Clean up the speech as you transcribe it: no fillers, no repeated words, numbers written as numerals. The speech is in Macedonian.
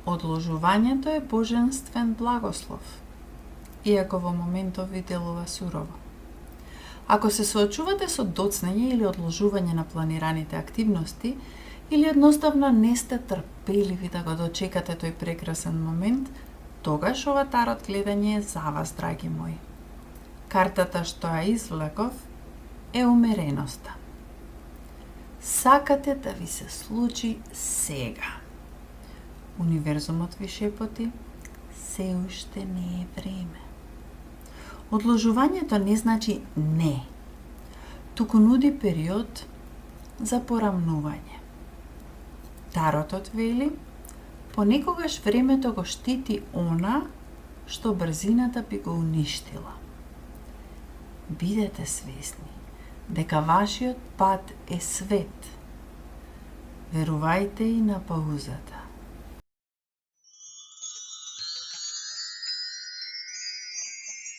Одложувањето е божествен благослов, иако во моментов ви делува сурово. Ако се соочувате со доцнење или одложување на планираните активности, или едноставно не сте трпеливи да го дочекате тој прекрасен момент, тогаш ова тарот гледање е за вас, драги мои. Картата што ја извлеков е умереноста. Сакате да ви се случи сега. Универзумот ви шепоти, се уште не е време. Одложувањето не значи не, туку нуди период за порамнување. Таротот вели, понекогаш времето го штити она што брзината би го уништила. Бидете свесни дека вашиот пат е свет. Верувајте и на паузата.